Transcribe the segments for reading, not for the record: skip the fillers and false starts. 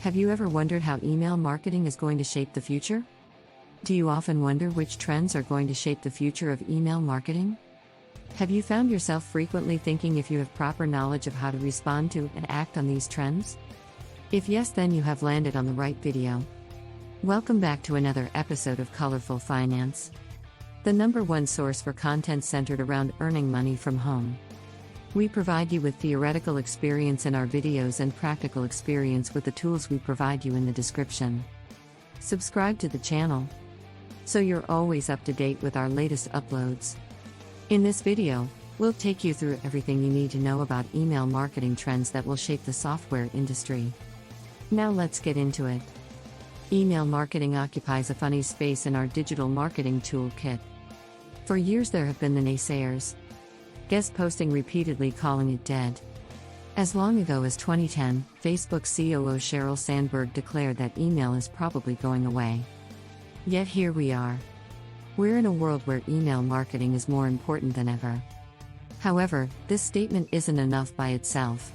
Have you ever wondered how email marketing is going to shape the future? Do you often wonder which trends are going to shape the future of email marketing? Have you found yourself frequently thinking if you have proper knowledge of how to respond to and act on these trends? If yes, then you have landed on the right video. Welcome back to another episode of Colorful Finance, the #1 source for content centered around earning money from home. We provide you with theoretical experience in our videos and practical experience with the tools we provide you in the description. Subscribe to the channel so you're always up to date with our latest uploads. In this video, we'll take you through everything you need to know about email marketing trends that will shape the software industry. Now let's get into it. Email marketing occupies a funny space in our digital marketing toolkit. For years there have been the naysayers, guest posting repeatedly calling it dead. As long ago as 2010, Facebook COO Sheryl Sandberg declared that email is probably going away. Yet here we are. We're in a world where email marketing is more important than ever. However, this statement isn't enough by itself.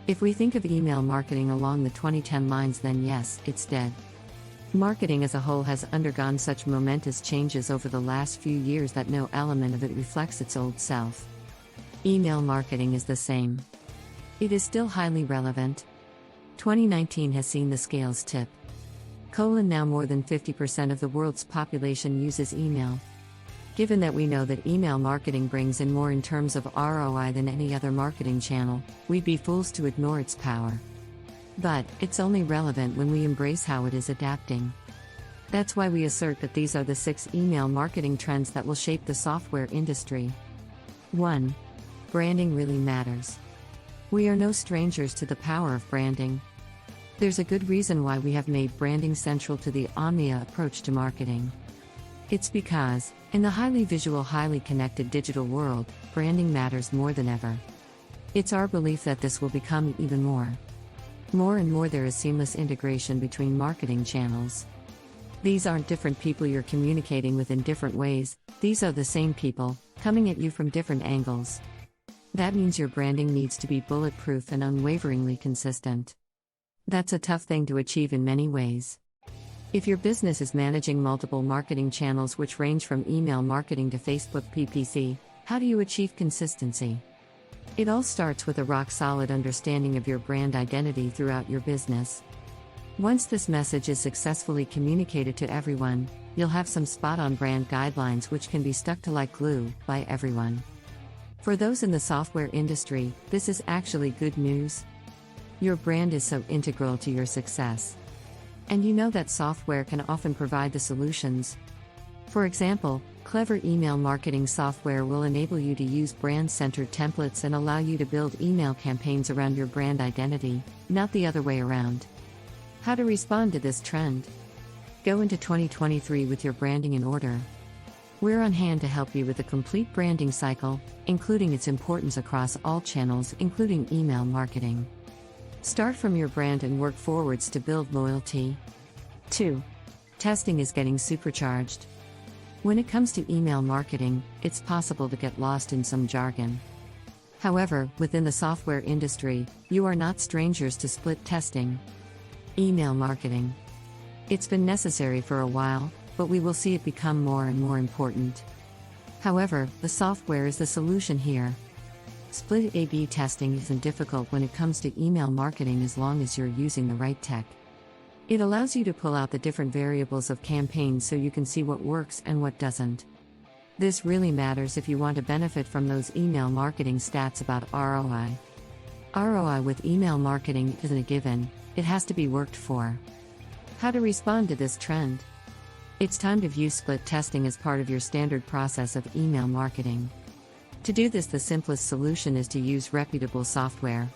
If we think of email marketing along the 2010 lines, then yes, it's dead. Marketing as a whole has undergone such momentous changes over the last few years that no element of it reflects its old self. Email marketing is the same. It is still highly relevant. 2019 has seen the scales tip. Now more than 50% of the world's population uses email. Given that we know that email marketing brings in more in terms of ROI than any other marketing channel, we'd be fools to ignore its power. But it's only relevant when we embrace how it is adapting. That's why we assert that these are the 6 email marketing trends that will shape the software industry. 1. Branding really matters. We are no strangers to the power of branding. There's a good reason why we have made branding central to the Omnia approach to marketing. It's because, in the highly visual, highly connected digital world, branding matters more than ever. It's our belief that this will become even more. More and more there is seamless integration between marketing channels. These aren't different people you're communicating with in different ways, these are the same people, coming at you from different angles. That means your branding needs to be bulletproof and unwaveringly consistent. That's a tough thing to achieve in many ways. If your business is managing multiple marketing channels which range from email marketing to Facebook PPC, how do you achieve consistency? It all starts with a rock-solid understanding of your brand identity throughout your business. Once this message is successfully communicated to everyone, you'll have some spot-on brand guidelines which can be stuck to like glue by everyone. For those in the software industry, this is actually good news. Your brand is so integral to your success. And you know that software can often provide the solutions. For example, clever email marketing software will enable you to use brand-centered templates and allow you to build email campaigns around your brand identity, not the other way around. How to respond to this trend? Go into 2023 with your branding in order. We're on hand to help you with the complete branding cycle, including its importance across all channels, including email marketing. Start from your brand and work forwards to build loyalty. 2. Testing is getting supercharged. When it comes to email marketing, it's possible to get lost in some jargon. However, within the software industry, you are not strangers to split testing. Email marketing. It's been necessary for a while, but we will see it become more and more important. However, the software is the solution here. Split A/B testing isn't difficult when it comes to email marketing as long as you're using the right tech. It allows you to pull out the different variables of campaigns so you can see what works and what doesn't. This really matters if you want to benefit from those email marketing stats about ROI. ROI with email marketing isn't a given, it has to be worked for. How to respond to this trend? It's time to view split testing as part of your standard process of email marketing. To do this, the simplest solution is to use reputable software.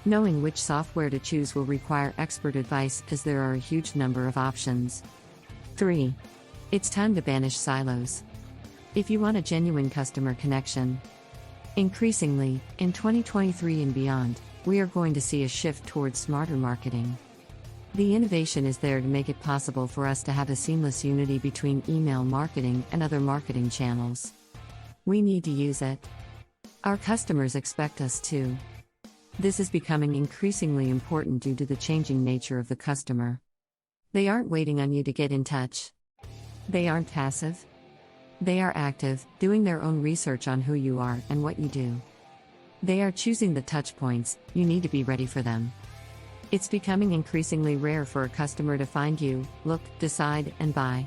Knowing which software to choose will require expert advice as there are a huge number of options. 3. It's time to banish silos. If you want a genuine customer connection. Increasingly, in 2023 and beyond, we are going to see a shift towards smarter marketing. The innovation is there to make it possible for us to have a seamless unity between email marketing and other marketing channels. We need to use it. Our customers expect us to. This is becoming increasingly important due to the changing nature of the customer. They aren't waiting on you to get in touch. They aren't passive. They are active, doing their own research on who you are and what you do. They are choosing the touch points. You need to be ready for them. It's becoming increasingly rare for a customer to find you, look, decide, and buy.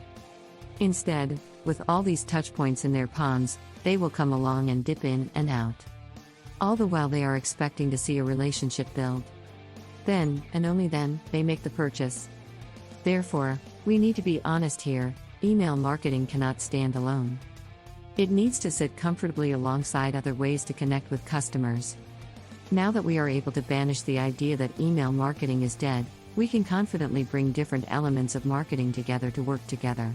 Instead, with all these touch points in their palms, they will come along and dip in and out. All the while they are expecting to see a relationship build. Then, and only then, they make the purchase. Therefore, we need to be honest here, email marketing cannot stand alone. It needs to sit comfortably alongside other ways to connect with customers. Now that we are able to banish the idea that email marketing is dead, we can confidently bring different elements of marketing together to work together.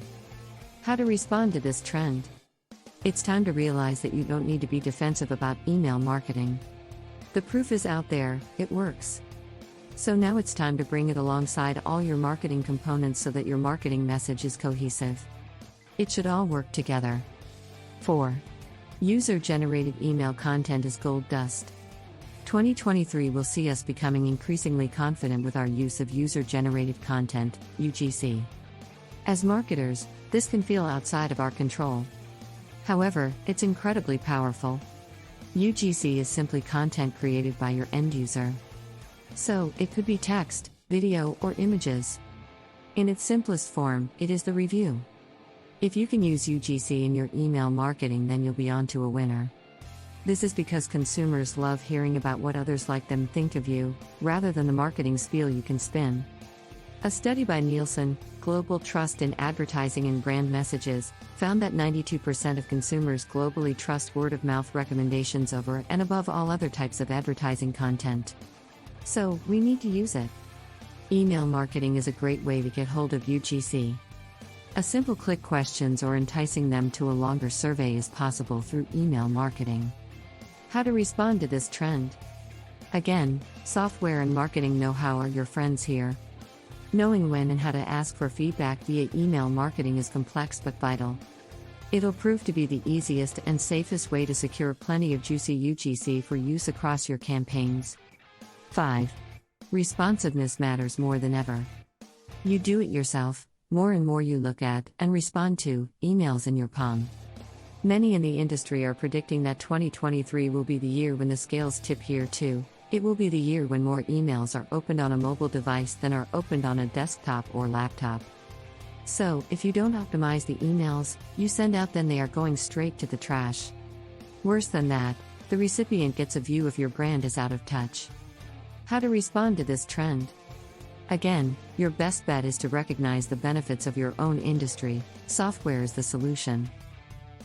How to respond to this trend? It's time to realize that you don't need to be defensive about email marketing. The proof is out there, it works. So now it's time to bring it alongside all your marketing components so that your marketing message is cohesive. It should all work together. 4. User-generated email content is gold dust. 2023 will see us becoming increasingly confident with our use of user-generated content, UGC. As marketers, this can feel outside of our control. However, it's incredibly powerful. UGC is simply content created by your end user. So, it could be text, video, or images. In its simplest form, it is the review. If you can use UGC in your email marketing, then you'll be on to a winner. This is because consumers love hearing about what others like them think of you, rather than the marketing spiel you can spin. A study by Nielsen, Global Trust in Advertising and Brand Messages, found that 92% of consumers globally trust word-of-mouth recommendations over and above all other types of advertising content. So, we need to use it. Email marketing is a great way to get hold of UGC. A simple click questions or enticing them to a longer survey is possible through email marketing. How to respond to this trend? Again, software and marketing know-how are your friends here. Knowing when and how to ask for feedback via email marketing is complex but vital. It'll prove to be the easiest and safest way to secure plenty of juicy UGC for use across your campaigns. 5. Responsiveness matters more than ever. You do it yourself, more and more you look at and respond to emails in your palm. Many in the industry are predicting that 2023 will be the year when the scales tip here too. It will be the year when more emails are opened on a mobile device than are opened on a desktop or laptop. So, if you don't optimize the emails you send out, then they are going straight to the trash. Worse than that, the recipient gets a view if your brand is out of touch. How to respond to this trend? Again, your best bet is to recognize the benefits of your own industry. Software is the solution.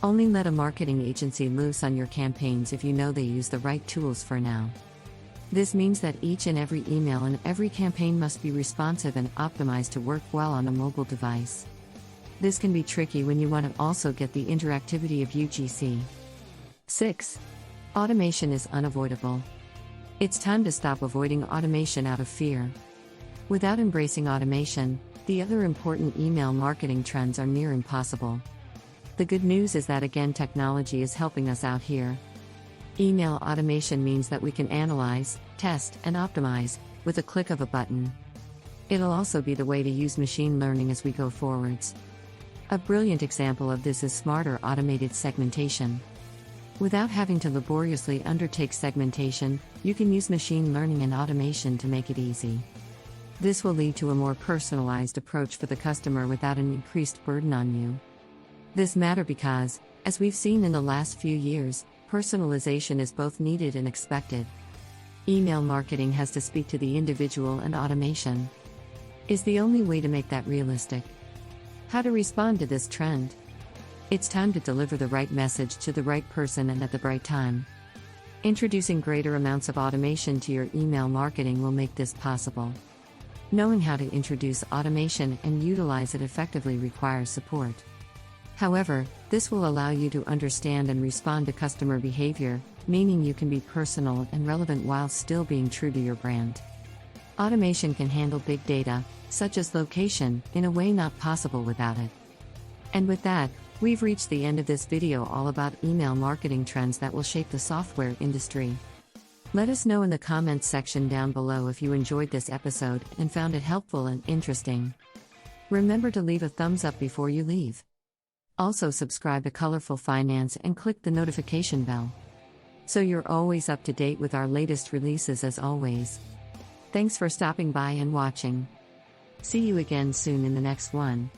Only let a marketing agency loose on your campaigns if you know they use the right tools for now. This means that each and every email and every campaign must be responsive and optimized to work well on a mobile device. This can be tricky when you want to also get the interactivity of UGC. 6. Automation is unavoidable. It's time to stop avoiding automation out of fear. Without embracing automation, the other important email marketing trends are near impossible. The good news is that again technology is helping us out here. Email automation means that we can analyze, test, and optimize with a click of a button. It'll also be the way to use machine learning as we go forwards. A brilliant example of this is smarter automated segmentation. Without having to laboriously undertake segmentation, you can use machine learning and automation to make it easy. This will lead to a more personalized approach for the customer without an increased burden on you. This matters because, as we've seen in the last few years, personalization is both needed and expected. Email marketing has to speak to the individual, and automation is the only way to make that realistic. How to respond to this trend? It's time to deliver the right message to the right person and at the right time. Introducing greater amounts of automation to your email marketing will make this possible. Knowing how to introduce automation and utilize it effectively requires support. However, this will allow you to understand and respond to customer behavior, meaning you can be personal and relevant while still being true to your brand. Automation can handle big data, such as location, in a way not possible without it. And with that, we've reached the end of this video all about email marketing trends that will shape the software industry. Let us know in the comments section down below if you enjoyed this episode and found it helpful and interesting. Remember to leave a thumbs up before you leave. Also subscribe to Colorful Finance and click the notification bell, so you're always up to date with our latest releases as always. Thanks for stopping by and watching. See you again soon in the next one.